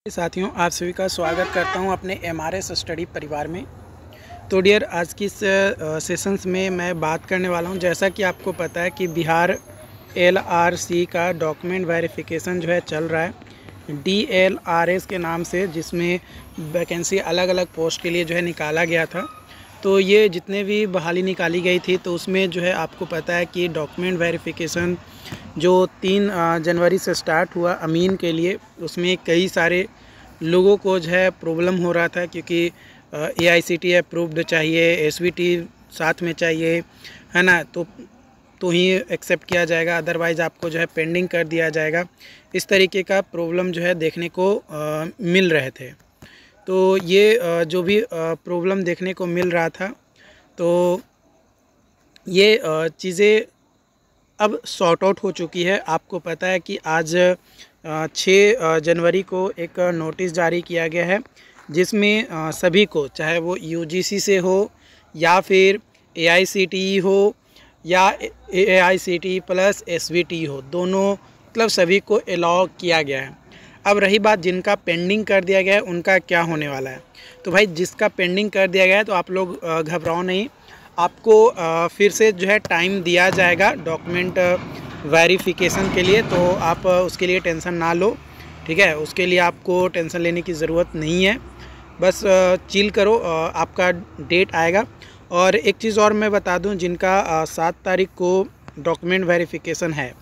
साथियों, आप सभी का स्वागत करता हूं अपने एमआरएस स्टडी परिवार में। तो डियर, आज की इस सेशंस में मैं बात करने वाला हूं। जैसा कि आपको पता है कि बिहार एलआरसी का डॉक्यूमेंट वेरिफिकेशन जो है चल रहा है डीएलआरएस के नाम से, जिसमें वैकेंसी अलग अलग पोस्ट के लिए जो है निकाला गया था। तो ये जितने भी बहाली निकाली गई थी, तो उसमें जो है आपको पता है कि डॉक्यूमेंट वेरिफिकेशन जो 3 जनवरी से स्टार्ट हुआ अमीन के लिए, उसमें कई सारे लोगों को जो है प्रॉब्लम हो रहा था, क्योंकि एआईसीटी अप्रूव्ड चाहिए, एसवीटी साथ में चाहिए, है ना। तो ही एक्सेप्ट किया जाएगा, अदरवाइज़ आपको जो है पेंडिंग कर दिया जाएगा। इस तरीके का प्रॉब्लम जो है देखने को मिल रहे थे। तो ये जो भी प्रॉब्लम देखने को मिल रहा था, तो ये चीज़ें अब सॉर्ट आउट हो चुकी है। आपको पता है कि आज 6 जनवरी को एक नोटिस जारी किया गया है, जिसमें सभी को, चाहे वो यूजीसी से हो या फिर एआईसीटीई हो या एआईसीटीई प्लस एसवीटी हो, दोनों मतलब सभी को अलाउ किया गया है। अब रही बात जिनका पेंडिंग कर दिया गया है, उनका क्या होने वाला है। तो भाई, जिसका पेंडिंग कर दिया गया है, तो आप लोग घबराओ नहीं। आपको फिर से जो है टाइम दिया जाएगा डॉक्यूमेंट वेरिफिकेशन के लिए, तो आप उसके लिए टेंशन ना लो, ठीक है। उसके लिए आपको टेंशन लेने की ज़रूरत नहीं है, बस चिल करो, आपका डेट आएगा। और एक चीज़ और मैं बता दूं, जिनका 7 तारीख को डॉक्यूमेंट वेरिफिकेशन है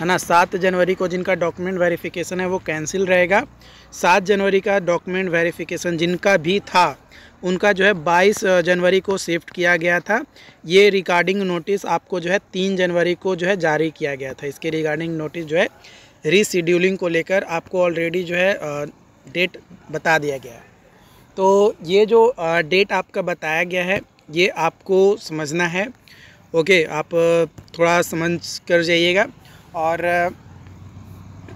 ना, 7 जनवरी को जिनका डॉक्यूमेंट वेरिफिकेशन है वो कैंसिल रहेगा। 7 जनवरी का डॉक्यूमेंट वेरिफिकेशन जिनका भी था, उनका जो है 22 जनवरी को शिफ्ट किया गया था। ये रिगार्डिंग नोटिस आपको जो है 3 जनवरी को जो है जारी किया गया था। इसके रिगार्डिंग नोटिस जो है रीशेड्यूलिंग को लेकर आपको ऑलरेडी जो है डेट बता दिया गया है। तो ये जो डेट आपका बताया गया है, ये आपको समझना है। ओके, आप थोड़ा समझ कर जाइएगा। और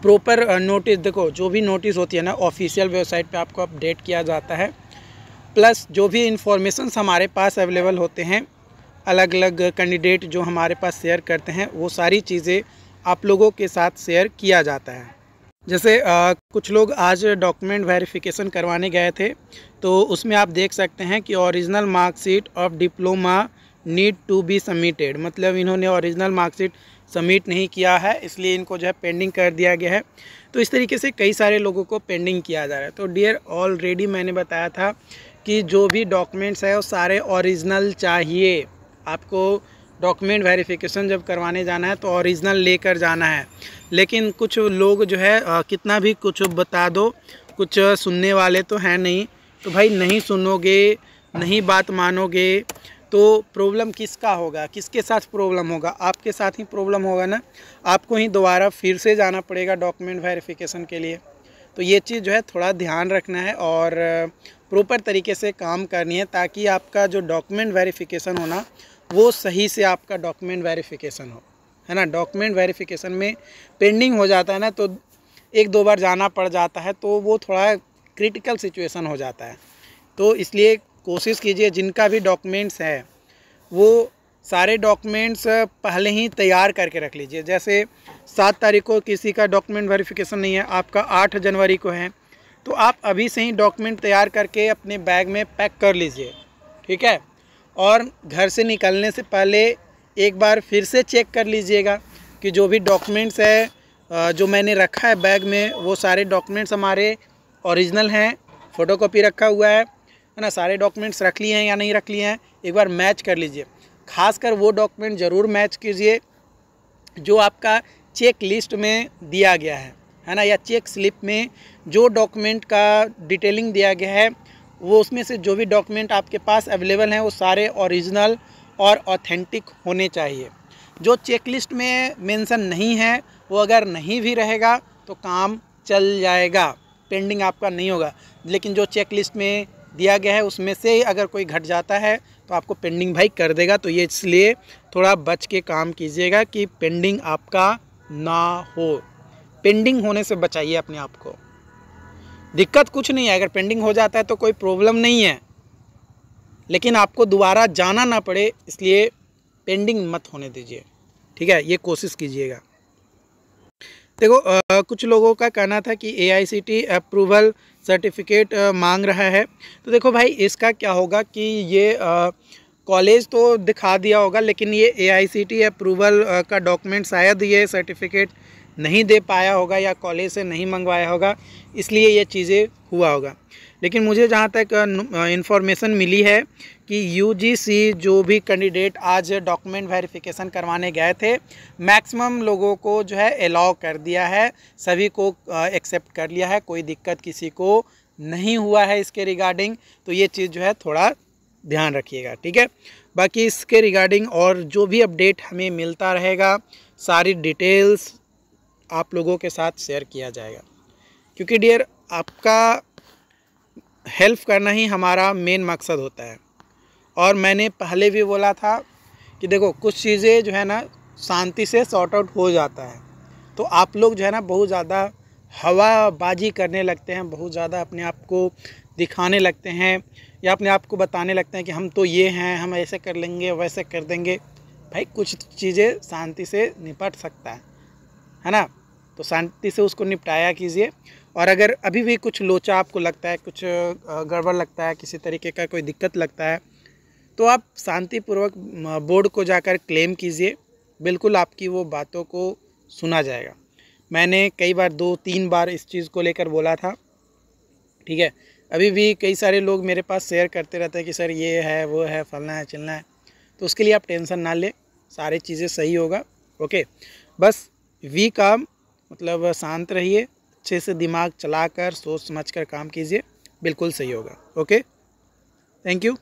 प्रॉपर नोटिस, देखो, जो भी नोटिस होती है ना, ऑफिशियल वेबसाइट पे आपको अपडेट किया जाता है। प्लस जो भी इंफॉर्मेशंस हमारे पास अवेलेबल होते हैं, अलग अलग कैंडिडेट जो हमारे पास शेयर करते हैं, वो सारी चीज़ें आप लोगों के साथ शेयर किया जाता है। जैसे कुछ लोग आज डॉक्यूमेंट वेरिफिकेशन करवाने गए थे, तो उसमें आप देख सकते हैं कि original marksheet of diploma need to be submitted, मतलब इन्होंने ओरिजिनल मार्कशीट सबमिट नहीं किया है, इसलिए इनको जो है पेंडिंग कर दिया गया है। तो इस तरीके से कई सारे लोगों को पेंडिंग किया जा रहा है। तो डियर, ऑलरेडी मैंने बताया था कि जो भी डॉक्यूमेंट्स है वो सारे ओरिजिनल चाहिए। आपको डॉक्यूमेंट वेरिफिकेशन जब करवाने जाना है तो ओरिजिनल लेकर जाना है। लेकिन कुछ लोग जो है कितना भी कुछ बता दो, कुछ सुनने वाले तो हैं नहीं। तो भाई, नहीं सुनोगे, नहीं बात मानोगे, तो प्रॉब्लम किसका होगा, किसके साथ प्रॉब्लम होगा? आपके साथ ही प्रॉब्लम होगा ना। आपको ही दोबारा फिर से जाना पड़ेगा डॉक्यूमेंट वेरिफिकेशन के लिए। तो ये चीज़ जो है थोड़ा ध्यान रखना है और प्रॉपर तरीके से काम करनी है, ताकि आपका जो डॉक्यूमेंट वेरिफिकेशन होना वो सही से आपका डॉक्यूमेंट वेरिफिकेशन हो, है ना। डॉक्यूमेंट वेरिफिकेशन में पेंडिंग हो जाता है ना, तो 1-2 बार जाना पड़ जाता है, तो वो थोड़ा क्रिटिकल सिचुएशन हो जाता है। तो इसलिए कोशिश कीजिए, जिनका भी डॉक्यूमेंट्स है वो सारे डॉक्यूमेंट्स पहले ही तैयार करके रख लीजिए। जैसे 7 तारीख को किसी का डॉक्यूमेंट वेरिफिकेशन नहीं है, आपका 8 जनवरी को है, तो आप अभी से ही डॉक्यूमेंट तैयार करके अपने बैग में पैक कर लीजिए, ठीक है। और घर से निकलने से पहले एक बार फिर से चेक कर लीजिएगा कि जो भी डॉक्यूमेंट्स है जो मैंने रखा है बैग में, वो सारे डॉक्यूमेंट्स हमारे ओरिजिनल हैं, फ़ोटोकॉपी रखा हुआ है ना। सारे डॉक्यूमेंट्स रख लिए हैं या नहीं रख लिए हैं, एक बार मैच कर लीजिए। खासकर वो डॉक्यूमेंट ज़रूर मैच कीजिए जो आपका चेक लिस्ट में दिया गया है ना, या चेक स्लिप में जो डॉक्यूमेंट का डिटेलिंग दिया गया है, वो उसमें से जो भी डॉक्यूमेंट आपके पास अवेलेबल हैं वो सारे ओरिजिनल और ऑथेंटिक होने चाहिए। जो चेक लिस्ट में मेंशन नहीं है, वो अगर नहीं भी रहेगा तो काम चल जाएगा, पेंडिंग आपका नहीं होगा। लेकिन जो चेक लिस्ट में दिया गया है उसमें से अगर कोई घट जाता है तो आपको पेंडिंग भाई कर देगा। तो ये इसलिए थोड़ा बच के काम कीजिएगा कि पेंडिंग आपका ना हो। पेंडिंग होने से बचाइए अपने आप को। दिक्कत कुछ नहीं है, अगर पेंडिंग हो जाता है तो कोई प्रॉब्लम नहीं है, लेकिन आपको दोबारा जाना ना पड़े, इसलिए पेंडिंग मत होने दीजिए, ठीक है। ये कोशिश कीजिएगा। देखो कुछ लोगों का कहना था कि AICTE अप्रूवल सर्टिफिकेट मांग रहा है। तो देखो भाई, इसका क्या होगा कि ये कॉलेज तो दिखा दिया होगा, लेकिन ये AICTE अप्रूवल का डॉक्यूमेंट शायद ये सर्टिफिकेट नहीं दे पाया होगा या कॉलेज से नहीं मंगवाया होगा, इसलिए ये चीज़ें हुआ होगा। लेकिन मुझे जहाँ तक इन्फॉर्मेशन मिली है कि UGC जो भी कैंडिडेट आज डॉक्यूमेंट वेरिफिकेशन करवाने गए थे, मैक्सिमम लोगों को जो है अलाउ कर दिया है, सभी को एक्सेप्ट कर लिया है, कोई दिक्कत किसी को नहीं हुआ है इसके रिगार्डिंग। तो ये चीज़ जो है थोड़ा ध्यान रखिएगा, ठीक है। बाकी इसके रिगार्डिंग और जो भी अपडेट हमें मिलता रहेगा, सारी डिटेल्स आप लोगों के साथ शेयर किया जाएगा, क्योंकि डियर आपका हेल्प करना ही हमारा मेन मकसद होता है। और मैंने पहले भी बोला था कि देखो, कुछ चीज़ें जो है ना शांति से सॉर्ट आउट हो जाता है। तो आप लोग जो है ना बहुत ज़्यादा हवाबाजी करने लगते हैं, बहुत ज़्यादा अपने आप को दिखाने लगते हैं या अपने आप को बताने लगते हैं कि हम तो ये हैं, हम ऐसे कर लेंगे, वैसे कर देंगे। भाई कुछ चीज़ें शांति से निपट सकता है ना, तो शांति से उसको निपटाया कीजिए। और अगर अभी भी कुछ लोचा आपको लगता है, कुछ गड़बड़ लगता है, किसी तरीके का कोई दिक्कत लगता है, तो आप शांतिपूर्वक बोर्ड को जाकर क्लेम कीजिए, बिल्कुल आपकी वो बातों को सुना जाएगा। मैंने कई बार 2-3 बार इस चीज़ को लेकर बोला था, ठीक है। अभी भी कई सारे लोग मेरे पास शेयर करते रहते हैं कि सर ये है, वो है, फलना है, चलना है। तो उसके लिए आप टेंशन ना लें, सारी चीज़ें सही होगा। ओके, बस वी काम मतलब शांत रहिए, अच्छे से दिमाग चलाकर सोच समझकर काम कीजिए, बिल्कुल सही होगा। Okay, thank you.